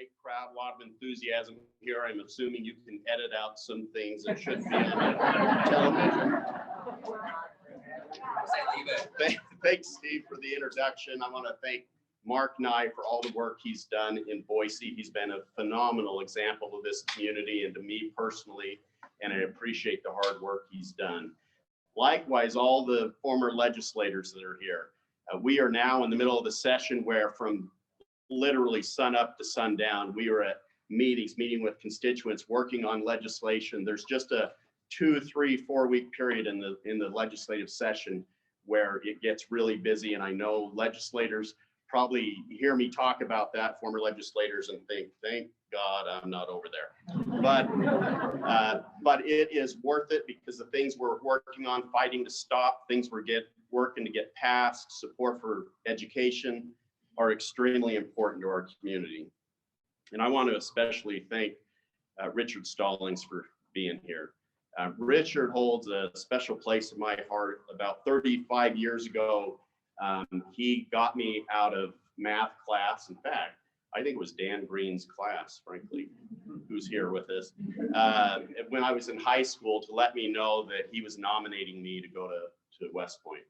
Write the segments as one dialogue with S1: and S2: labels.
S1: great crowd, a lot of enthusiasm here. I'm assuming you can edit out some things that should be on television. Thanks, Steve, for the introduction. I want to thank Mark Nye for all the work he's done in Boise. He's been a phenomenal example of this community and to me personally, and I appreciate the hard work he's done. Likewise, all the former legislators that are here. We are now in the middle of the session where from literally sun up to sundown, we are at meetings, meeting with constituents, working on legislation. There's just a 2, 3, 4 week period in the legislative session where it gets really busy. And I know legislators probably hear me talk about that, former legislators, and think, thank God I'm not over there. But it is worth it because the things we're working on, fighting to stop, things we're working to get passed, support for education are extremely important to our community. And I want to especially thank Richard Stallings for being here. Richard holds a special place in my heart. About 35 years ago, he got me out of math class. In fact, I think it was Dan Green's class, frankly, who's here with us, when I was in high school, to let me know that he was nominating me to go to West Point.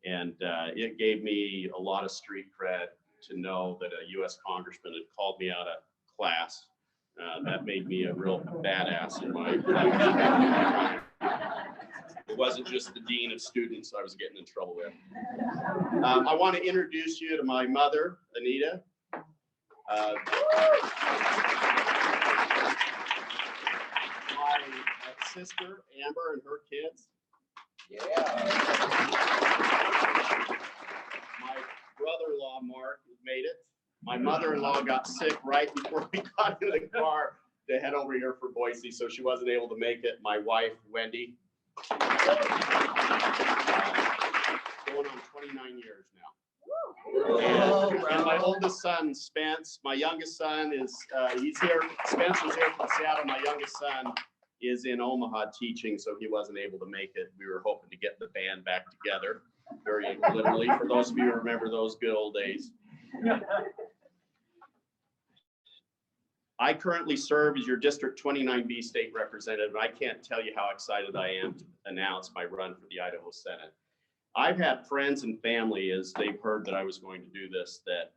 S1: And it gave me a lot of street cred to know that a U.S. congressman had called me out of class. That made me a real badass in my life. It wasn't just the dean of students I was getting in trouble with. I want to introduce you to my mother, Anita. My sister, Amber, and her kids. Yeah. My brother-in-law, Mark, made it. My mother-in-law got sick right before we got in the car to head over here for Boise, so she wasn't able to make it. My wife, Wendy. Going on 29 years now. And my oldest son, Spence, my youngest son is, he's here. Spencer's here from Seattle. My youngest son is in Omaha teaching, so he wasn't able to make it. We were hoping to get the band back together, very literally, for those of you who remember those good old days. I currently serve as your District 29B state representative, and I can't tell you how excited I am to announce my run for the Idaho Senate. I've had friends and family, as they've heard that I was going to do this, that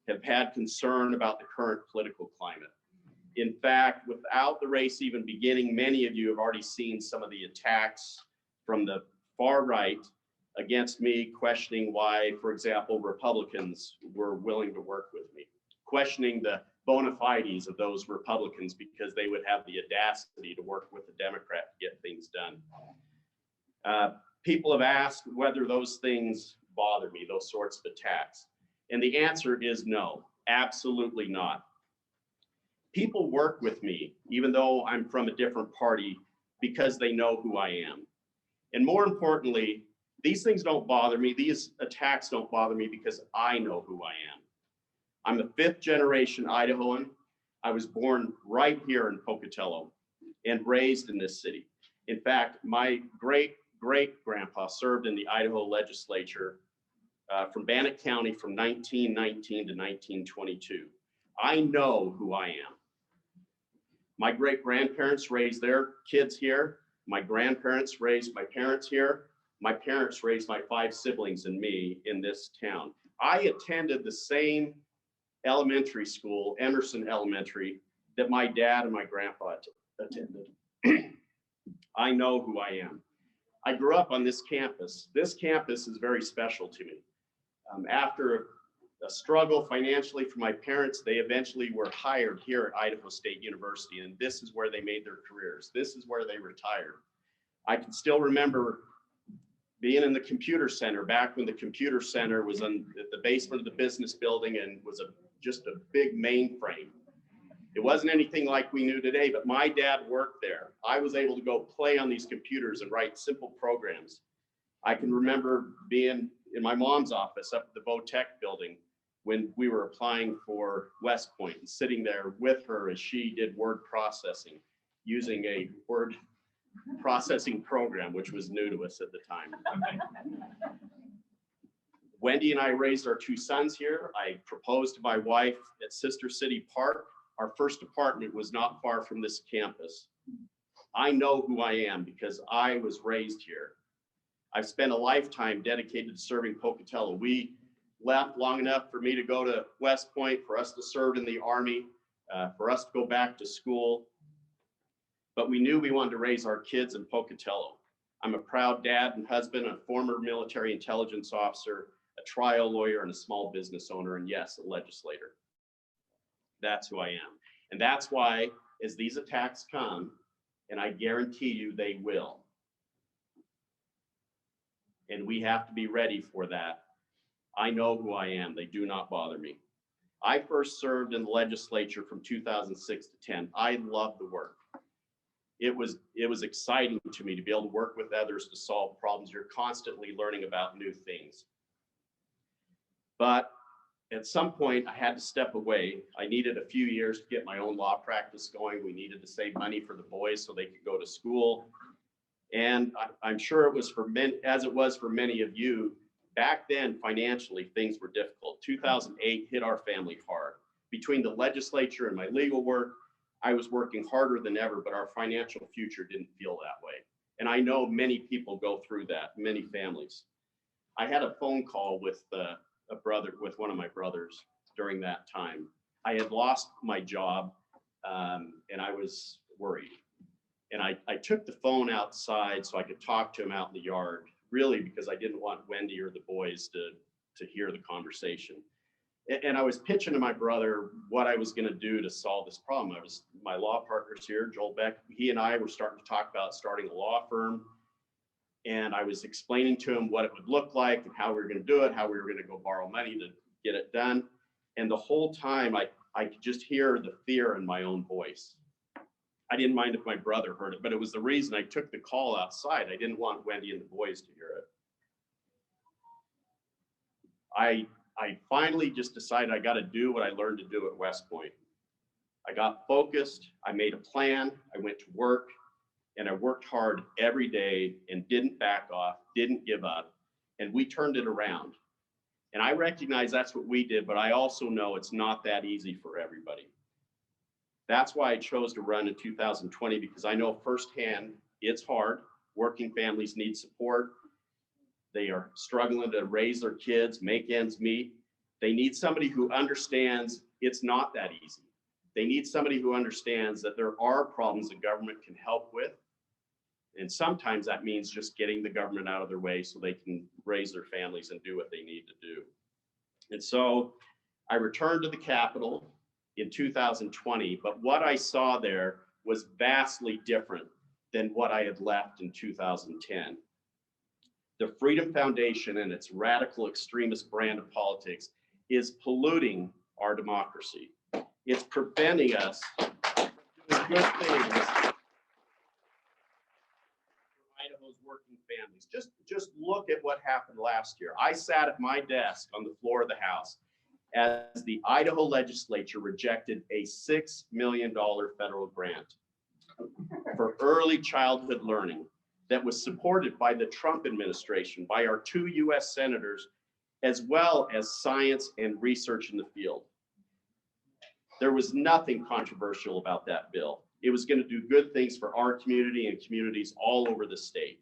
S1: have had concern about the current political climate. In fact, without the race even beginning, many of you have already seen some of the attacks from the far right against me, questioning why, for example, Republicans were willing to work with me, questioning the bona fides of those Republicans because they would have the audacity to work with a Democrat to get things done. People have asked whether those things bother me, those sorts of attacks. And the answer is no, absolutely not. People work with me, even though I'm from a different party, because they know who I am. And more importantly, these things don't bother me. These attacks don't bother me because I know who I am. I'm a 5th generation Idahoan. I was born right here in Pocatello and raised in this city. In fact, my great-great-grandpa served in the Idaho legislature from Bannock County from 1919 to 1922. I know who I am. My great-grandparents raised their kids here. My grandparents raised my parents here. My parents raised my 5 siblings and me in this town. I attended the same elementary school, Emerson Elementary, that my dad and my grandpa attended. I know who I am. I grew up on this campus. This campus is very special to me. After a struggle financially for my parents, they eventually were hired here at Idaho State University, and this is where they made their careers. This is where they retired. I can still remember being in the computer center back when the computer center was in the basement of the business building and was just a big mainframe. It wasn't anything like we knew today, but my dad worked there. I was able to go play on these computers and write simple programs. I can remember being in my mom's office up at the Vo-Tech building when we were applying for West Point and sitting there with her as she did word processing using a word processing program, which was new to us at the time. Wendy and I raised our 2 sons here. I proposed to my wife at Sister City Park our first apartment was not far from this campus. I know who I am because I was raised here. I've spent a lifetime dedicated to serving Pocatello. We left long enough for me to go to West Point, for us to serve in the Army, for us to go back to school. But we knew we wanted to raise our kids in Pocatello. I'm a proud dad and husband, a former military intelligence officer, a trial lawyer, and a small business owner, and yes, a legislator. That's who I am. And that's why, as these attacks come, and I guarantee you they will, and we have to be ready for that, I know who I am. They do not bother me. I first served in the legislature from 2006 to 10. I love the work. It was exciting to me to be able to work with others to solve problems. You're constantly learning about new things. But at some point, I had to step away. I needed a few years to get my own law practice going. We needed to save money for the boys so they could go to school. And I'm sure it was for many, as it was for many of you, back then, financially, things were difficult. 2008 hit our family hard. Between the legislature and my legal work, I was working harder than ever, but our financial future didn't feel that way. And I know many people go through that, many families. I had a phone call with one of my brothers during that time. I had lost my job and I was worried. And I took the phone outside so I could talk to him out in the yard, really because I didn't want Wendy or the boys to hear the conversation. And I was pitching to my brother what I was going to do to solve this problem. My law partner's here, Joel Beck. He and I were starting to talk about starting a law firm. And I was explaining to him what it would look like and how we were going to do it, how we were going to go borrow money to get it done. And the whole time I could just hear the fear in my own voice. I didn't mind if my brother heard it, but it was the reason I took the call outside. I didn't want Wendy and the boys to hear it. I finally just decided I got to do what I learned to do at West Point. I got focused, I made a plan, I went to work, and I worked hard every day and didn't back off, didn't give up, and we turned it around. And I recognize that's what we did, but I also know it's not that easy for everybody. That's why I chose to run in 2020, because I know firsthand it's hard. Working families need support. They are struggling to raise their kids, make ends meet. They need somebody who understands it's not that easy. They need somebody who understands that there are problems the government can help with. And sometimes that means just getting the government out of their way so they can raise their families and do what they need to do. And so I returned to the Capitol in 2020, but what I saw there was vastly different than what I had left in 2010. The Freedom Foundation and its radical extremist brand of politics is polluting our democracy. It's preventing us from doing good things for Idaho's working families. Just look at what happened last year. I sat at my desk on the floor of the House as the Idaho legislature rejected a $6 million federal grant for early childhood learning that was supported by the Trump administration, by our 2 US senators, as well as science and research in the field. There was nothing controversial about that bill. It was going to do good things for our community and communities all over the state.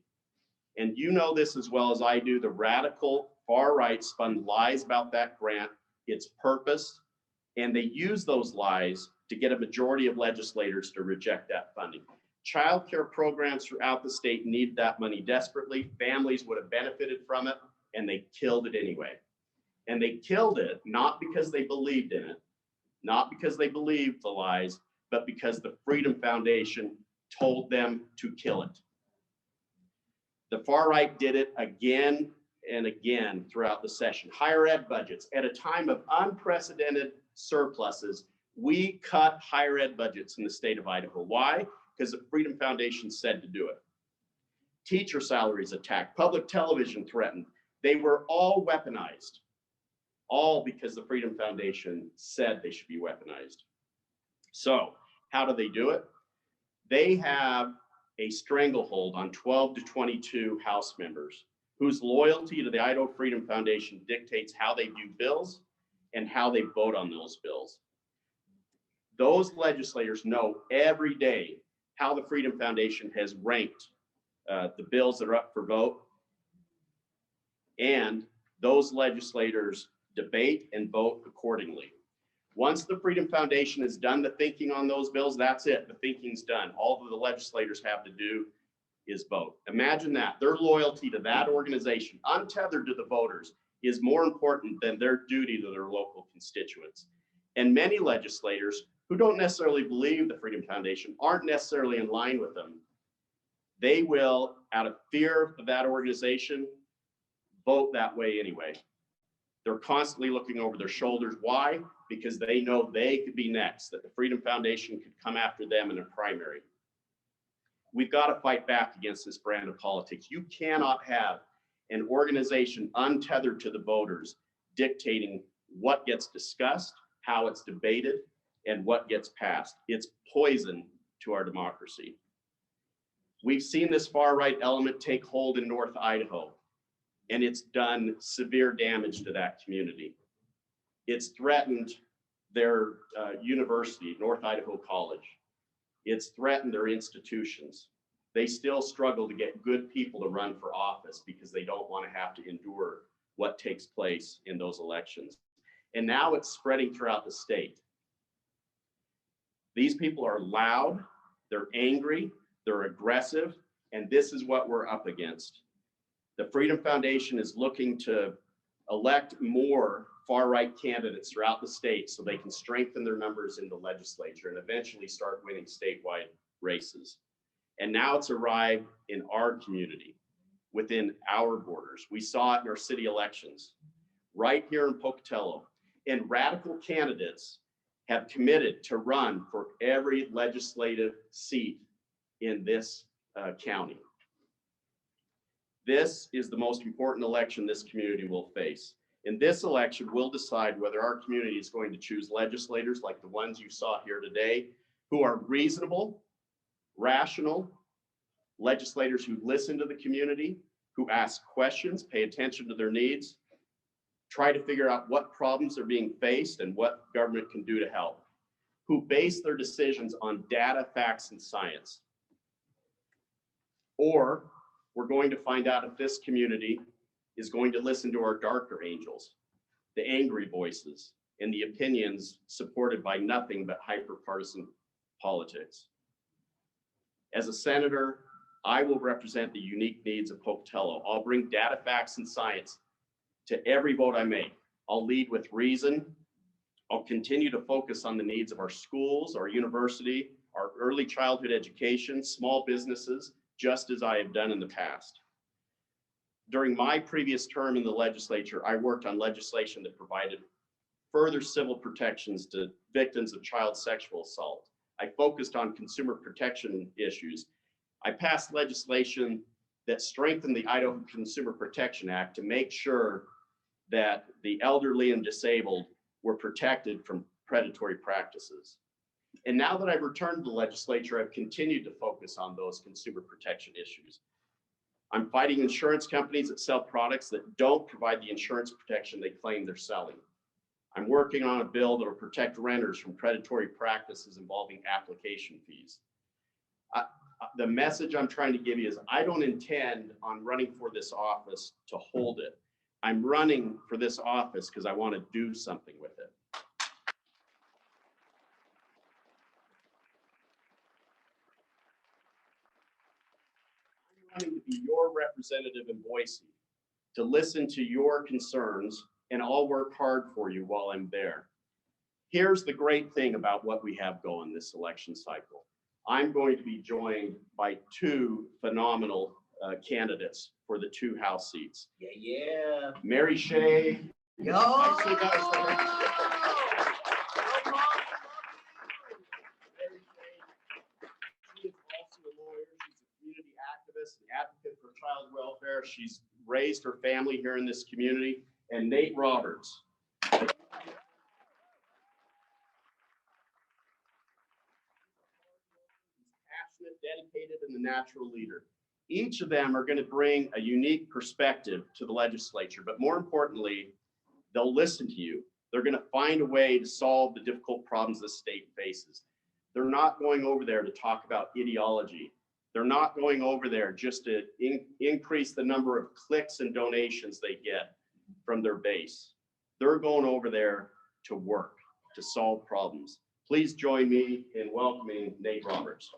S1: And you know this as well as I do, the radical far right spun lies about that grant, its purpose, and they use those lies to get a majority of legislators to reject that funding. Child care programs throughout the state need that money desperately. Families would have benefited from it, and they killed it anyway. And they killed it not because they believed in it, not because they believed the lies, but because the Freedom Foundation told them to kill it. The far right did it again and again throughout the session. Higher ed budgets, at a time of unprecedented surpluses, we cut higher ed budgets in the state of Idaho. Why? Because the Freedom Foundation said to do it. Teacher salaries attacked, public television threatened. They were all weaponized, all because the Freedom Foundation said they should be weaponized. So how do they do it? They have a stranglehold on 12 to 22 House members whose loyalty to the Idaho Freedom Foundation dictates how they view bills and how they vote on those bills. Those legislators know every day how the Freedom Foundation has ranked the bills that are up for vote, and those legislators debate and vote accordingly. Once the Freedom Foundation has done the thinking on those bills, that's it. The thinking's done. All that the legislators have to do is vote. Imagine that. Their loyalty to that organization, untethered to the voters, is more important than their duty to their local constituents. And many legislators who don't necessarily believe the Freedom Foundation aren't necessarily in line with them. They will, out of fear of that organization, vote that way anyway. They're constantly looking over their shoulders. Why? Because they know they could be next, that the Freedom Foundation could come after them in a primary. We've got to fight back against this brand of politics. You cannot have an organization untethered to the voters dictating what gets discussed, how it's debated, and what gets passed. It's poison to our democracy. We've seen this far-right element take hold in North Idaho, and it's done severe damage to that community. It's threatened their university, North Idaho College. It's threatened their institutions. They still struggle to get good people to run for office because they don't want to have to endure what takes place in those elections. And now it's spreading throughout the state. These people are loud, they're angry, they're aggressive, and this is what we're up against. The Freedom Foundation is looking to elect more far-right candidates throughout the state so they can strengthen their numbers in the legislature and eventually start winning statewide races. And now it's arrived in our community, within our borders. We saw it in our city elections, right here in Pocatello. And radical candidates have committed to run for every legislative seat in this county. This is the most important election this community will face. In this election, we'll decide whether our community is going to choose legislators like the ones you saw here today, who are reasonable, rational, legislators who listen to the community, who ask questions, pay attention to their needs, try to figure out what problems are being faced and what government can do to help, who base their decisions on data, facts, and science. Or we're going to find out if this community is going to listen to our darker angels, the angry voices, and the opinions supported by nothing but hyper-partisan politics. As a senator, I will represent the unique needs of Pocatello. I'll bring data, facts, and science to every vote I make. I'll lead with reason. I'll continue to focus on the needs of our schools, our university, our early childhood education, small businesses, just as I have done in the past. During my previous term in the legislature, I worked on legislation that provided further civil protections to victims of child sexual assault. I focused on consumer protection issues. I passed legislation that strengthened the Idaho Consumer Protection Act to make sure that the elderly and disabled were protected from predatory practices. And now that I've returned to the legislature, I've continued to focus on those consumer protection issues. I'm fighting insurance companies that sell products that don't provide the insurance protection they claim they're selling. I'm working on a bill that will protect renters from predatory practices involving application fees. The message I'm trying to give you is I don't intend on running for this office to hold it. I'm running for this office because I want to do something with it. I'm running to be your representative in Boise, to listen to your concerns, and I'll work hard for you while I'm there. Here's the great thing about what we have going this election cycle. I'm going to be joined by two phenomenal candidates for the two House seats.
S2: Yeah.
S1: Mary Shea.
S2: Yo.
S1: I see that. She is also a lawyer. She's a community activist, an advocate for child welfare. She's raised her family here in this community. And Nate Roberts. Passionate, dedicated, and the natural leader. Each of them are going to bring a unique perspective to the legislature, but more importantly, they'll listen to you. They're going to find a way to solve the difficult problems the state faces. They're not going over there to talk about ideology. They're not going over there just to increase the number of clicks and donations they get from their base. They're going over there to work, to solve problems. Please join me in welcoming Nate Roberts.